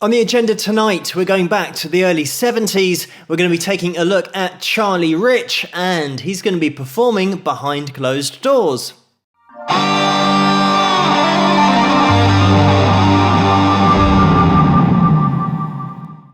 On the agenda tonight, we're going back to the early 70s. We're going to be taking a look at Charlie Rich, and he's going to be performing behind closed doors.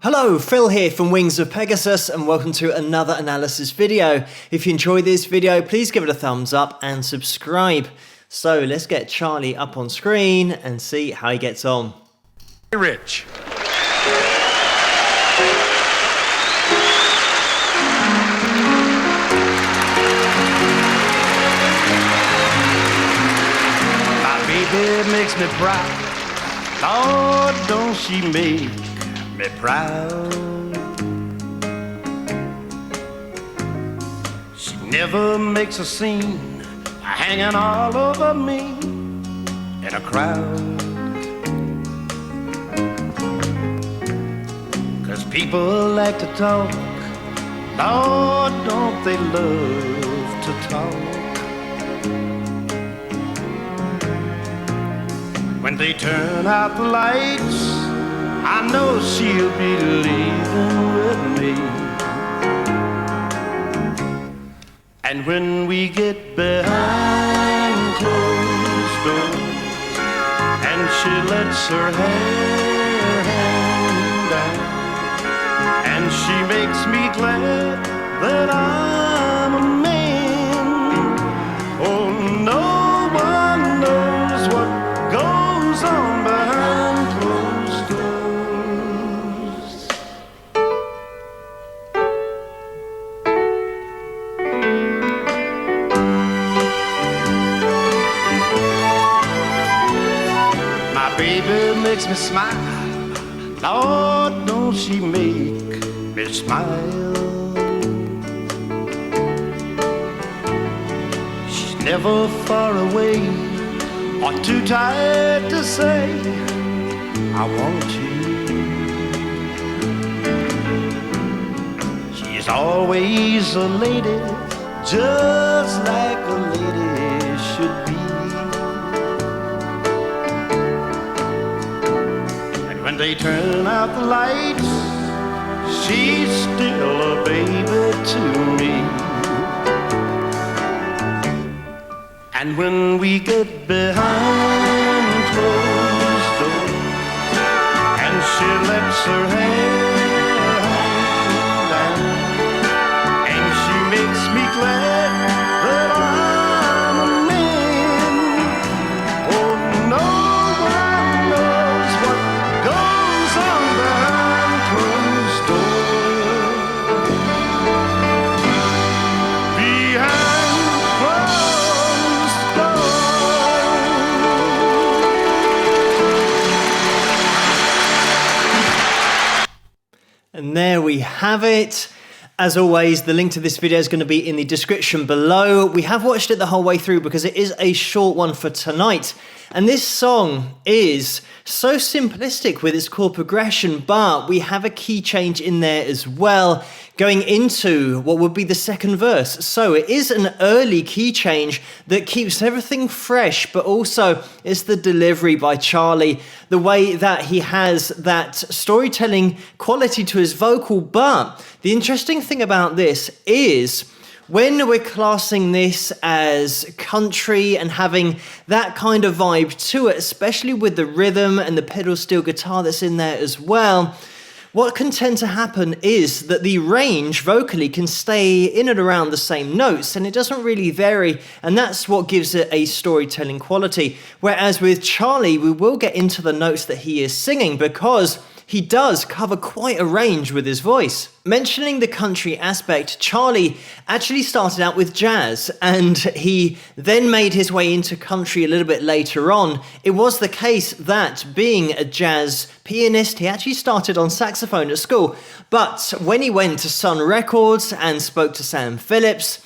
Hello, Phil here from Wings of Pegasus, and welcome to another analysis video. If you enjoyed this video, please give it a thumbs up and subscribe. So let's get Charlie up on screen and see how he gets on. Rich. My baby makes me proud. Lord, don't she make me proud. She never makes a scene, hanging all over me in a crowd. 'Cause people like to talk, Lord, don't they love to talk. When they turn out the lights, I know she'll be leaving with me. And when we get behind closed doors and she lets her hair hang down, and she makes me glad that I'm a man. Oh, no one knows what goes on behind closed doors. My baby makes me smile. Lord, don't she make me smile. She's never far away or too tired to say I want you. She's always a lady, just like a lady should be. And when they turn out the lights, she's still a baby to me. And when we get behind closed doors and she lets her hair hang down, and she makes me glad that I'm a man. Oh, no one knows what goes on behind closed doors. Behind closed doors. And there we have it. As always, the link to this video is going to be in the description below. We have watched it the whole way through because it is a short one for tonight. And this song is so simplistic with its chord progression, but we have a key change in there as well, going into what would be the second verse. So it is an early key change that keeps everything fresh, but also it's the delivery by Charlie, the way that he has that storytelling quality to his vocal. But the interesting thing about this is when we're classing this as country and having that kind of vibe to it, especially with the rhythm and the pedal steel guitar that's in there as well, what can tend to happen is that the range vocally can stay in and around the same notes and it doesn't really vary, and that's what gives it a storytelling quality. Whereas with Charlie, we will get into the notes that he is singing because he does cover quite a range with his voice. Mentioning the country aspect, Charlie actually started out with jazz and he then made his way into country a little bit later on. It was the case that being a jazz pianist, he actually started on saxophone at school, but when he went to Sun Records and spoke to Sam Phillips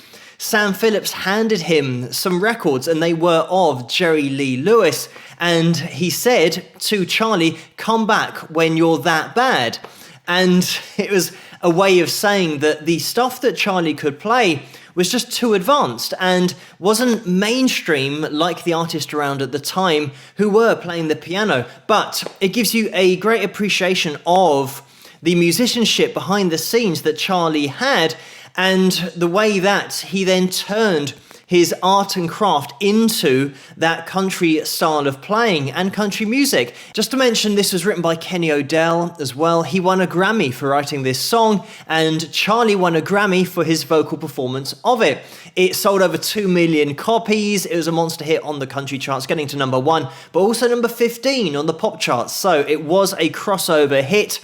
handed him some records and they were of Jerry Lee Lewis. And he said to Charlie, "Come back when you're that bad." And it was a way of saying that the stuff that Charlie could play was just too advanced and wasn't mainstream like the artists around at the time who were playing the piano. But it gives you a great appreciation of the musicianship behind the scenes that Charlie had and the way that he then turned his art and craft into that country style of playing and country music. Just to mention, this was written by Kenny Odell as well. He won a Grammy for writing this song, and Charlie won a Grammy for his vocal performance of it. It sold over 2 million copies. It was a monster hit on the country charts, getting to number 1, but also number 15 on the pop charts. So it was a crossover hit.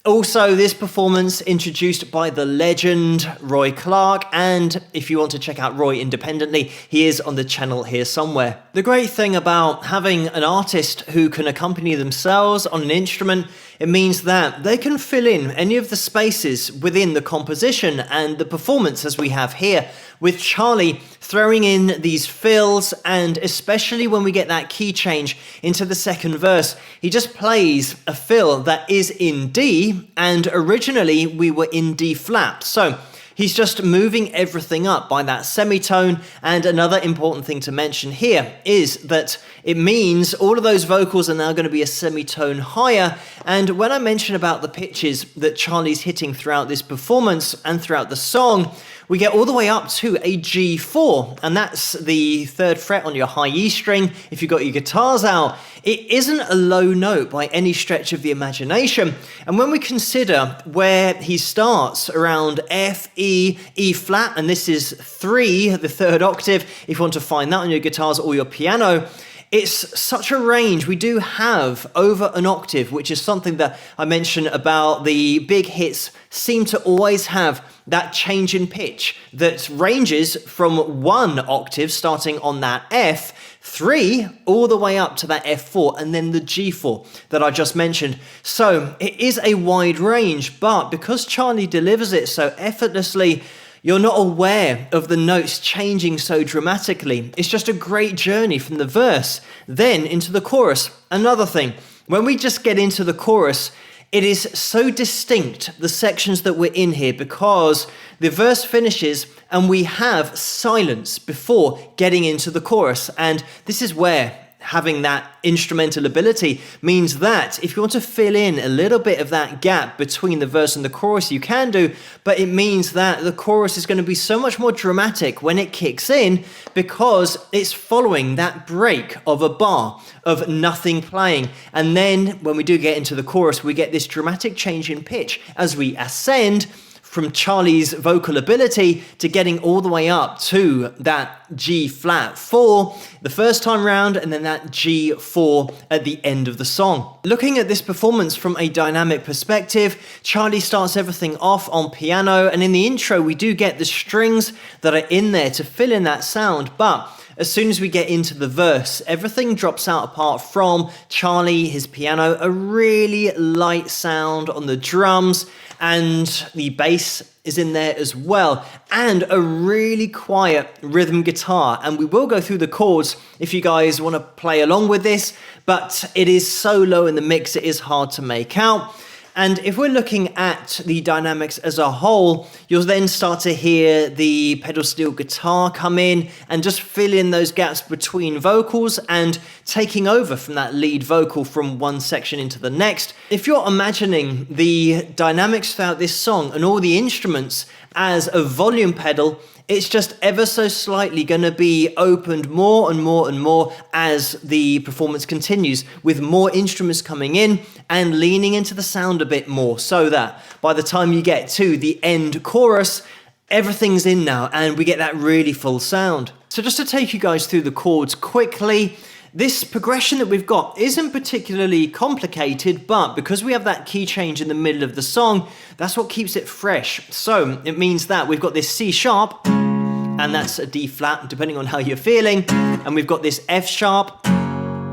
Also, this performance introduced by the legend Roy Clark, and if you want to check out Roy independently, he is on the channel here somewhere. The great thing about having an artist who can accompany themselves on an instrument, it means that they can fill in any of the spaces within the composition and the performance as we have here, with Charlie throwing in these fills, and especially when we get that key change into the second verse, he just plays a fill that is in D, and originally we were in D flat. So he's just moving everything up by that semitone. And another important thing to mention here is that it means all of those vocals are now going to be a semitone higher. And when I mention about the pitches that Charlie's hitting throughout this performance and throughout the song, we get all the way up to a G4, and that's the 3rd fret on your high E string if you've got your guitars out. It isn't a low note by any stretch of the imagination, and when we consider where he starts around F, E, E flat, and this is 3, the 3rd octave, if you want to find that on your guitars or your piano, it's such a range. We do have over an octave, which is something that I mentioned about the big hits seem to always have that change in pitch that ranges from 1 octave starting on that F3 all the way up to that F4 and then the G4 that I just mentioned. So it is a wide range, but because Charlie delivers it so effortlessly, you're not aware of the notes changing so dramatically. It's just a great journey from the verse, then into the chorus. Another thing, when we just get into the chorus, it is so distinct, the sections that we're in here, because the verse finishes and we have silence before getting into the chorus. And this is where having that instrumental ability means that if you want to fill in a little bit of that gap between the verse and the chorus, you can do, but it means that the chorus is going to be so much more dramatic when it kicks in because it's following that break of a bar of nothing playing. And then when we do get into the chorus, we get this dramatic change in pitch as we ascend from Charlie's vocal ability to getting all the way up to that G flat 4 the first time round, and then that G4 at the end of the song. Looking at this performance from a dynamic perspective, Charlie starts everything off on piano, and in the intro we do get the strings that are in there to fill in that sound, but as soon as we get into the verse, everything drops out apart from Charlie, his piano, a really light sound on the drums, and the bass is in there as well, and a really quiet rhythm guitar. And we will go through the chords if you guys want to play along with this, but it is so low in the mix, it is hard to make out. And if we're looking at the dynamics as a whole, you'll then start to hear the pedal steel guitar come in and just fill in those gaps between vocals and taking over from that lead vocal from one section into the next. If you're imagining the dynamics throughout this song and all the instruments as a volume pedal, it's just ever so slightly going to be opened more and more and more as the performance continues, with more instruments coming in and leaning into the sound a bit more, so that by the time you get to the end chorus, everything's in now and we get that really full sound. So just to take you guys through the chords quickly, this progression that we've got isn't particularly complicated, but because we have that key change in the middle of the song, that's what keeps it fresh. So it means that we've got this C sharp, and that's a D flat, depending on how you're feeling. And we've got this F sharp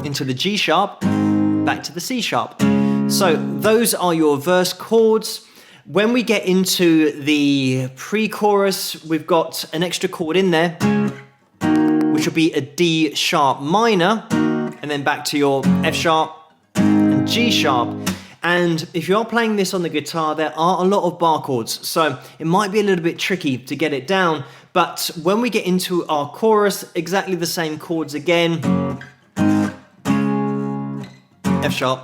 into the G sharp, back to the C sharp. So those are your verse chords. When we get into the pre-chorus, we've got an extra chord in there, which will be a D sharp minor, and then back to your F sharp and G sharp. And if you are playing this on the guitar, there are a lot of bar chords, so it might be a little bit tricky to get it down. But when we get into our chorus, exactly the same chords again. F sharp,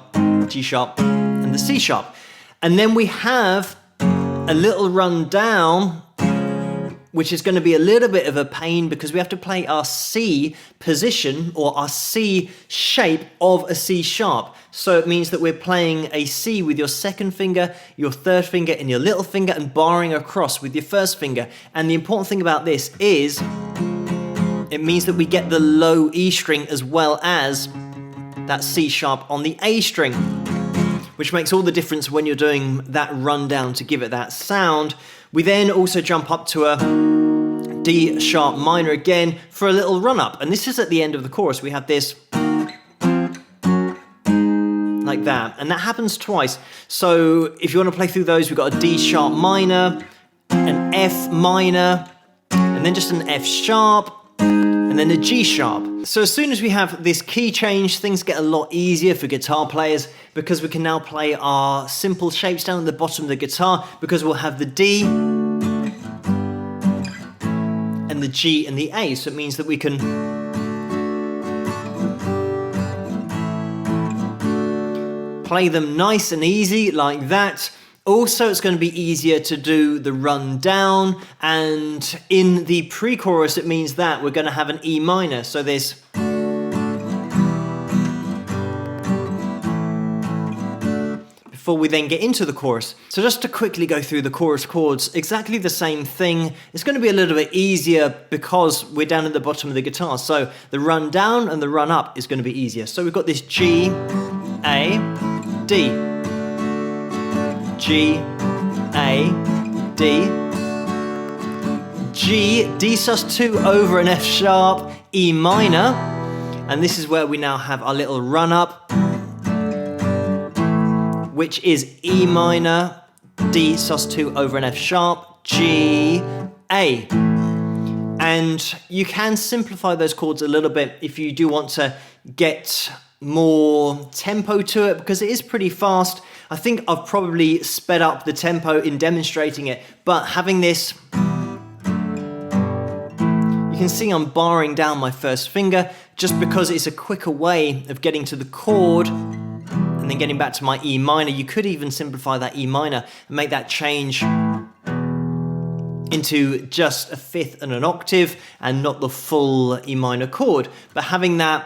G sharp, and the C sharp. And then we have a little run down, which is going to be a little bit of a pain because we have to play our C position or our C shape of a C sharp. So it means that we're playing a C with your second finger, your third finger, and your little finger, and barring across with your first finger. And the important thing about this is it means that we get the low E string as well as that C sharp on the A string, which makes all the difference when you're doing that rundown to give it that sound. We then also jump up to a D sharp minor again for a little run up. And this is at the end of the chorus. We have this like that. And that happens twice. So if you want to play through those, we've got a D sharp minor, an F minor, and then just an F sharp, and then a G sharp. So as soon as we have this key change, things get a lot easier for guitar players because we can now play our simple shapes down at the bottom of the guitar because we'll have the D and the G and the A. So it means that we can play them nice and easy like that. Also, it's going to be easier to do the run down, and in the pre-chorus it means that we're going to have an E minor, so there's before we then get into the chorus. So just to quickly go through the chorus chords, exactly the same thing. It's going to be a little bit easier because we're down at the bottom of the guitar, so the run down and the run up is going to be easier. So we've got this G, A, D, G, A, D, G, D sus2 over an F sharp, E minor, and this is where we now have our little run up, which is E minor, D sus2 over an F sharp, G, A. And you can simplify those chords a little bit if you do want to get more tempo to it, because it is pretty fast. I think I've probably sped up the tempo in demonstrating it, but having this, you can see I'm barring down my first finger just because it's a quicker way of getting to the chord and then getting back to my E minor. You could even simplify that E minor and make that change into just a fifth and an octave and not the full E minor chord. But having that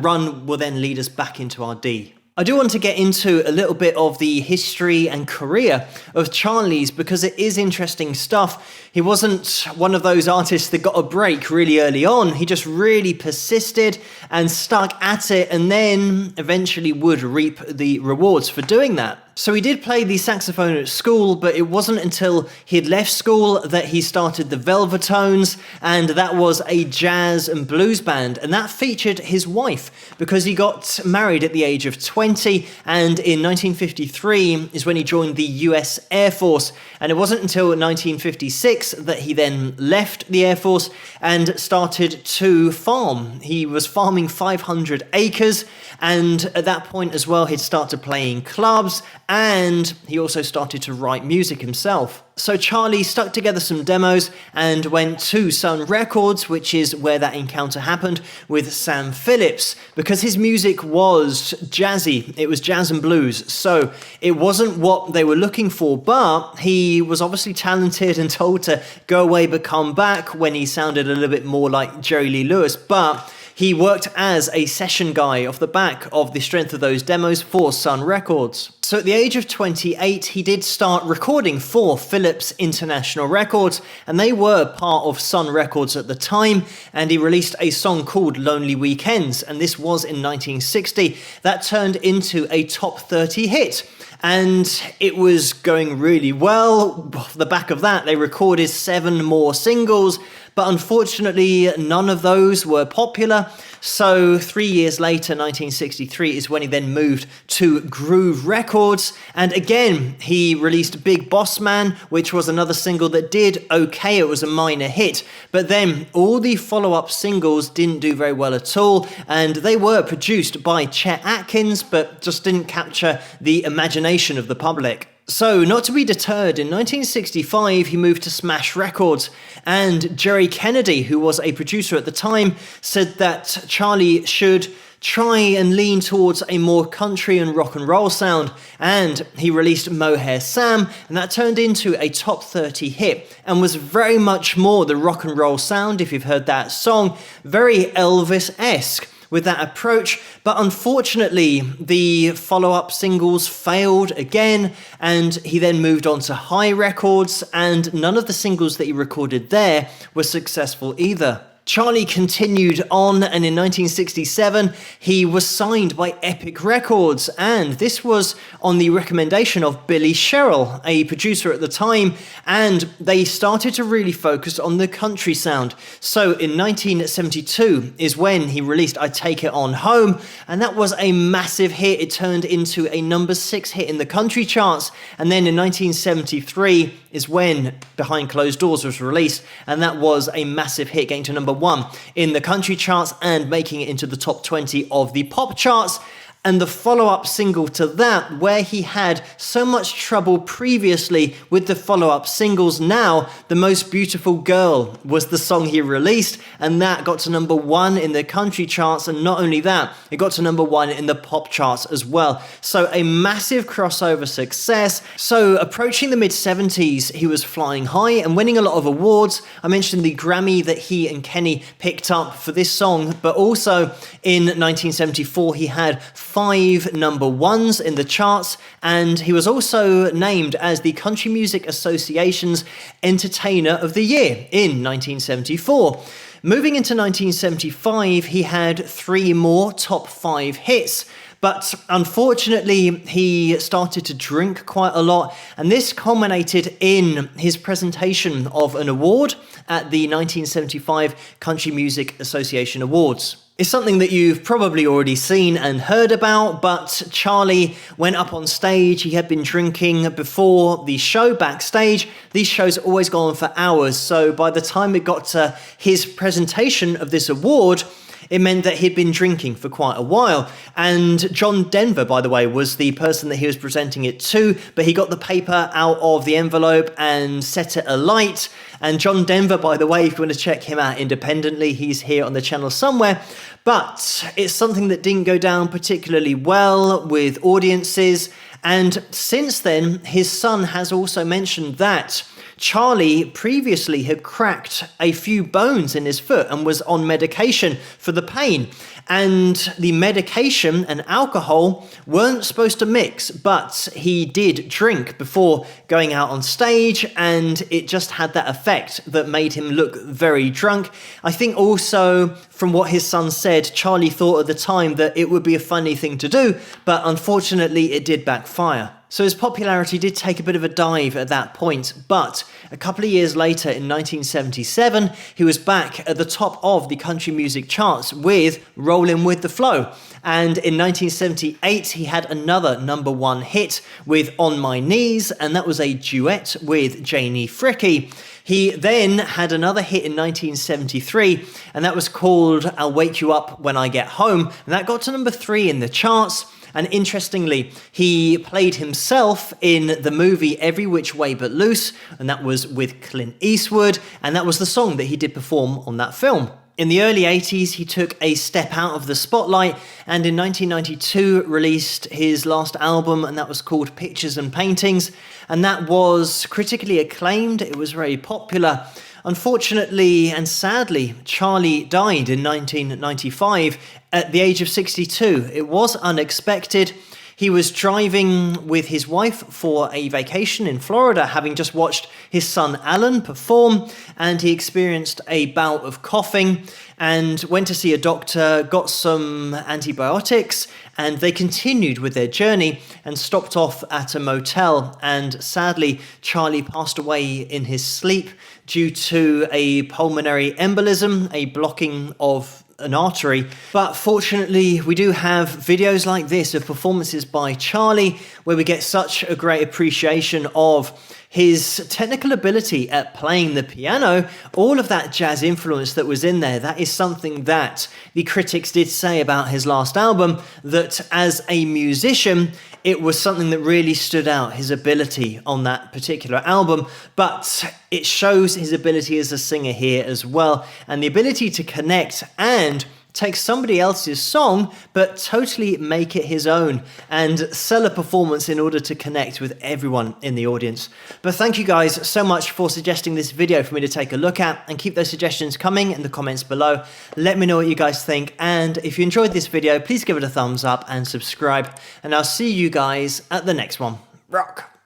run will then lead us back into our D. I do want to get into a little bit of the history and career of Charlie's because it is interesting stuff. He wasn't one of those artists that got a break really early on. He just really persisted and stuck at it and then eventually would reap the rewards for doing that. So he did play the saxophone at school, but it wasn't until he'd left school that he started the Velvetones, and that was a jazz and blues band, and that featured his wife because he got married at the age of 20, and in 1953 is when he joined the US Air Force, and it wasn't until 1956 that he then left the Air Force and started to farm. He was farming 500 acres, and at that point as well he'd started playing clubs, and he also started to write music himself. So Charlie stuck together some demos and went to Sun Records, which is where that encounter happened with Sam Phillips, because his music was jazzy. It was jazz and blues, so it wasn't what they were looking for, but he was obviously talented and told to go away but come back when he sounded a little bit more like Jerry Lee Lewis, but he worked as a session guy off the back of the strength of those demos for Sun Records. So at the age of 28, he did start recording for Philips International Records, and they were part of Sun Records at the time, and he released a song called Lonely Weekends, and this was in 1960. That turned into a top 30 hit. And it was going really well. Off the back of that, they recorded 7 more singles, but unfortunately none of those were popular. So 3 years later, 1963, is when he then moved to Groove Records, and again he released Big Boss Man, which was another single that did okay. It was a minor hit, but then all the follow-up singles didn't do very well at all, and they were produced by Chet Atkins, but just didn't capture the imagination of the public. So, not to be deterred, in 1965 he moved to Smash Records, and Jerry Kennedy, who was a producer at the time, said that Charlie should try and lean towards a more country and rock and roll sound, and he released Mohair Sam, and that turned into a top 30 hit and was very much more the rock and roll sound, if you've heard that song, very Elvis-esque with that approach, but unfortunately the follow-up singles failed again, and he then moved on to High Records, and none of the singles that he recorded there were successful either. Charlie continued on, and in 1967 he was signed by Epic Records, and this was on the recommendation of Billy Sherrill, a producer at the time, and they started to really focus on the country sound. So in 1972 is when he released I Take It On Home, and that was a massive hit. It turned into a number 6 hit in the country charts, and then in 1973 is when Behind Closed Doors was released, and that was a massive hit, getting to number 1 in the country charts and making it into the top 20 of the pop charts. And the follow-up single to that, where he had so much trouble previously with the follow-up singles, now The Most Beautiful Girl was the song he released, and that got to number 1 in the country charts, and not only that, it got to number 1 in the pop charts as well. So a massive crossover success. So approaching the mid-70s, he was flying high and winning a lot of awards. I mentioned the Grammy that he and Kenny picked up for this song, but also in 1974 he had 5 number 1s in the charts, and he was also named as the Country Music Association's Entertainer of the Year in 1974. Moving into 1975, he had 3 more top 5 hits, but unfortunately he started to drink quite a lot, and this culminated in his presentation of an award at the 1975 Country Music Association Awards. It's something that you've probably already seen and heard about, but Charlie went up on stage. He had been drinking before the show backstage. These shows always go on for hours, so by the time it got to his presentation of this award, it meant that he'd been drinking for quite a while. And John Denver, by the way, was the person that he was presenting it to, but he got the paper out of the envelope and set it alight. And John Denver, by the way, if you want to check him out independently, he's here on the channel somewhere. But it's something that didn't go down particularly well with audiences. And since then, his son has also mentioned that Charlie previously had cracked a few bones in his foot and was on medication for the pain. And the medication and alcohol weren't supposed to mix, but he did drink before going out on stage, and it just had that effect that made him look very drunk. I think also, from what his son said, Charlie thought at the time that it would be a funny thing to do, but unfortunately it did backfire. So his popularity did take a bit of a dive at that point, but a couple of years later in 1977, he was back at the top of the country music charts with Rollin' With The Flow. And in 1978, he had another number 1 hit with On My Knees, and that was a duet with Janie Fricke. He then had another hit in 1973, and that was called I'll Wake You Up When I Get Home, and that got to number 3 in the charts. And interestingly, he played himself in the movie Every Which Way But Loose, and that was with Clint Eastwood, and that was the song that he did perform on that film. In the early 80s, he took a step out of the spotlight, and in 1992 released his last album, and that was called Pictures and Paintings, and that was critically acclaimed. It was very popular. Unfortunately and sadly, Charlie died in 1995 at the age of 62. It was unexpected. He was driving with his wife for a vacation in Florida, having just watched his son Alan perform, and he experienced a bout of coughing and went to see a doctor, got some antibiotics, and they continued with their journey and stopped off at a motel. And sadly, Charlie passed away in his sleep due to a pulmonary embolism, a blocking of an artery. But fortunately, we do have videos like this of performances by Charlie where we get such a great appreciation of his technical ability at playing the piano, all of that jazz influence that was in there. That is something that the critics did say about his last album, that as a musician, it was something that really stood out, his ability on that particular album, but it shows his ability as a singer here as well, and the ability to connect and take somebody else's song but totally make it his own and sell a performance in order to connect with everyone in the audience. But thank you guys so much for suggesting this video for me to take a look at, and keep those suggestions coming in the comments below. Let me know what you guys think, and if you enjoyed this video, please give it a thumbs up and subscribe, and I'll see you guys at the next one. Rock!